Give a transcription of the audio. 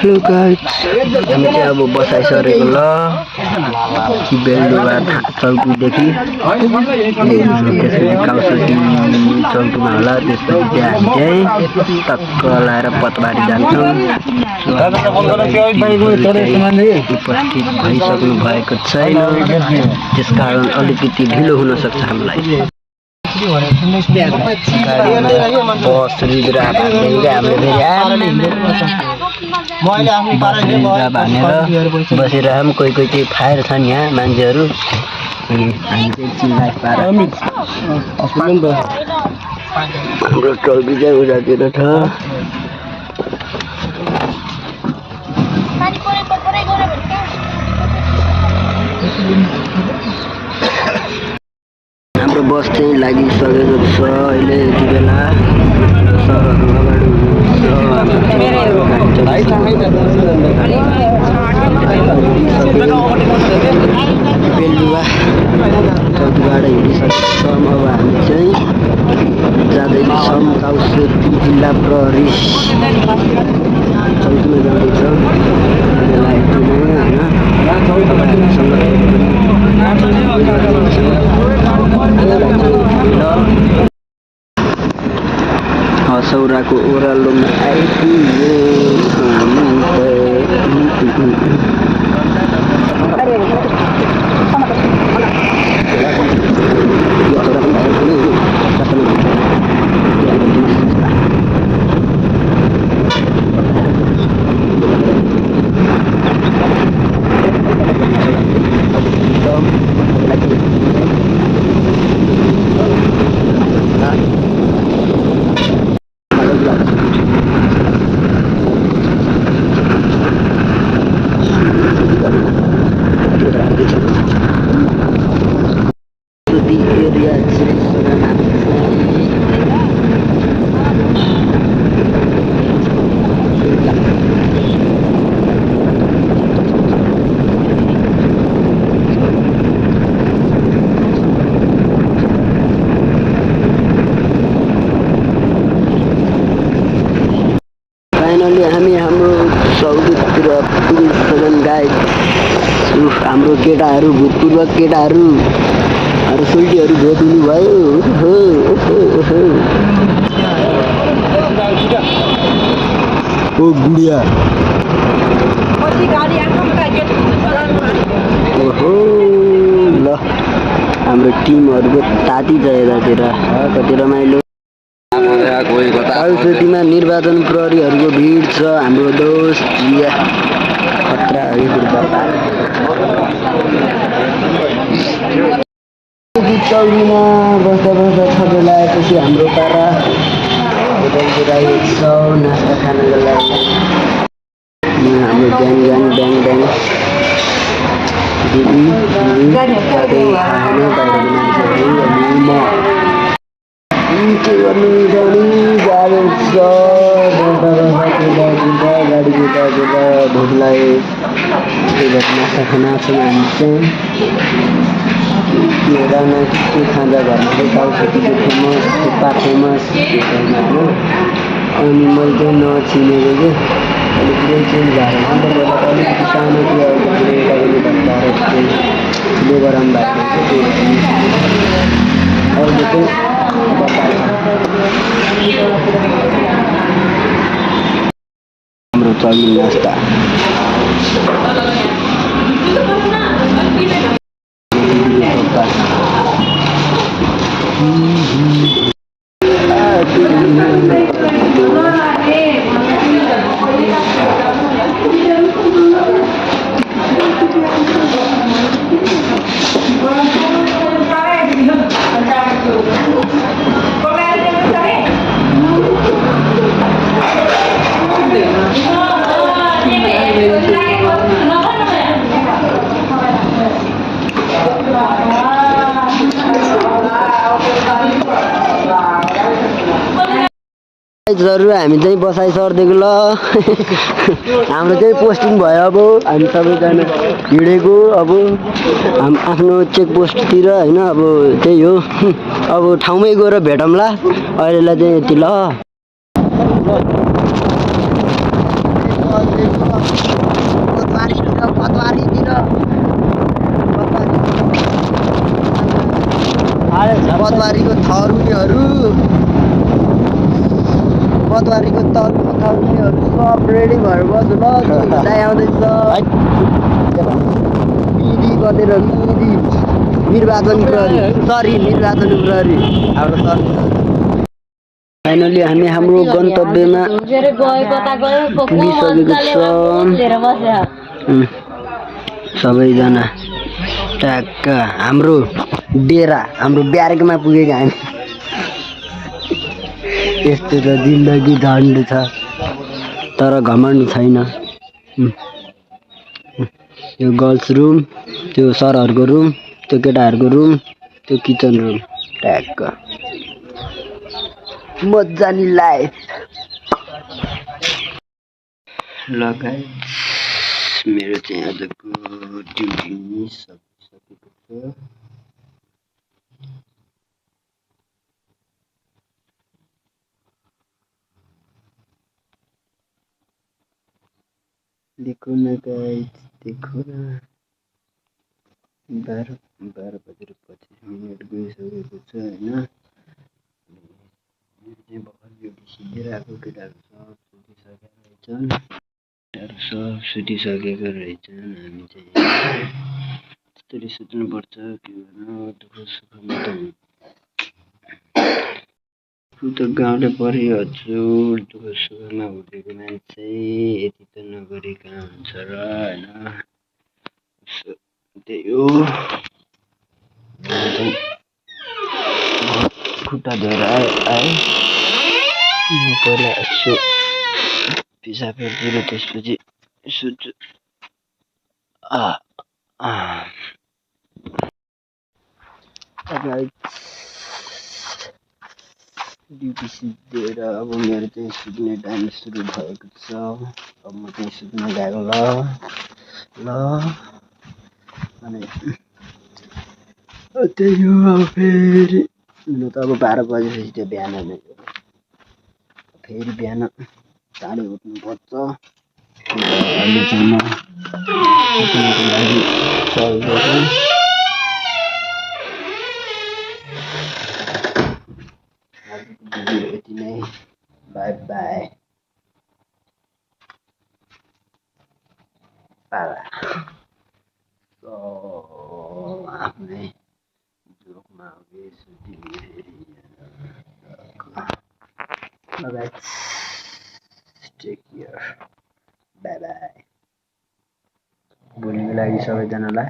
Hello guys, हामी चाहिँ अब बसाइसकेको ल बेलडुबा चौकीदेखि त्यसपछि काउसटी चौकीमा होला। त्यसपछि चाहिँ हामी चाहिँ टक्क लाएर पतबारी जान्छौँ। उपस्थित भइसक्नु भएको छैन, त्यसकारण अलिकति ढिलो हुन सक्छ हामीलाई। बस रिजरा भनेर बसिरहम। कोही कोही चाहिँ फायर छन् यहाँ मान्छेहरू। हाम्रो चौकी चाहिँ उतातिर छ। हाम्रो बस चाहिँ लागिसकेको छ अहिले। यति बेला सरहरू अगाडि बेलडुबा चौकीबाट हिँडिसकेछौँ। अब हामी चाहिँ जाँदैछौँ काउसटी जिल्ला प्रहरी चौकीमा जाँदैछौँ। हसौराको ओह्रालोमा आइपुग्यो। हामी हाम्रो चौकीतिर पुगिसक्यौँ गाइस। हाम्रो केटाहरू भूतपूर्व केटाहरू सोल्टीहरू भेट हुनुभयो। ओ गुडिया ओहो ल हाम्रो टिमहरूको ताती छ यतातिर। कति रमाइलो। काउसटीमा निर्वाचन प्रहरीहरूको भिड छ। हाम्रो दोस्त खतरा चौकीमा बस्दा बस्दा थपे लगाएपछि हाम्रो पारा होटलतिर आइएको छ नास्ता खानको लागि। हाम्रो ग्याङ ब्याङ दिदी साथै खाने बाहिरको मान्छेहरू के गर्नु जाँदैछ। गाडी भोक लाग्यो। त्यही भएर नास्ता खान आउँछौँ हामी चाहिँ। के खाँदा घरमा चाहिँ काउसटीको फेमस थुक्पा फेमस होइन। अनि मैले चाहिँ नचिनेको कि अलिकति चेन्ज भएको अलिकति सानो थियो। ठुलो गरम भएको अरूले चाहिँ हाम्रो चौकी नास्ता जरुर हामी चाहिँ बसाइ सर्दिएको ल। हाम्रो चाहिँ पोस्टिङ भयो। अब हामी सबैजना हिँडेको अब आफ्नो चेकपोस्टतिर होइन। अब त्यही हो। अब ठाउँमै गएर भेटौँला। अहिलेलाई चाहिँ यति ल। पतवारीको थरुनीहरू सब रेडी भएर बस्नु ल दाइ आउँदैछ मिदी गरेर निर्वाचन प्रहरी हाम्रो सर फाइनली हामी हाम्रो गन्तव्यमा पुगिसकेको छौँ सबैजना ट्याक्क हाम्रो डेरा हाम्रो ब्यारेकमा पुगेको हामी यस्तो त जिन्दगी झन्ड छ तर घमण्ड छैन यो गर्ल्स रुम त्यो सरहरूको रुम त्यो केटाहरूको रुम त्यो किचन रुम ट्याक्क मजानी लाइफ लगायत मेरो चाहिँ आजको ड्युटी सकिसकेको छ देखो न गाइस देखो न 12 बजेर 25 मिनट गइसकेको छ होइन चाहिँ भर्खर ड्युटी सिकेर आएको केटाहरू सब सुतिसकेका रहेछन् हामी चाहिँ त्यसरी सुत्नुपर्छ के गर्नु दुःख सुखमा त गाउँले परि हजुर दुःख सुखमा हुर्केको मान्छे यति त नगरी कहाँ हुन्छ र होइन त्यही हो खुट्टा धोएर आए पहिला यसो पिसाबतिर त्यसपछि सुत्छु ड्युटी सिद्धेर अब मेरो चाहिँ सुत्ने टाइम सुरु भएको छ अब म चाहिँ सुत्न गएको ल अनि त्यही हो अब फेरि हुनु त अब 12 बजेपछि त्यो बिहान फेरि बिहान चाँडै उठ्नुपर्छ अहिले चाहिँ म सुत्नको लागि चल्दैछु आजको भिडियो यति नै बाई बाई आफ्नै जोकमा टेक केयर बाई बाई भोलिको लागि सबैजनालाई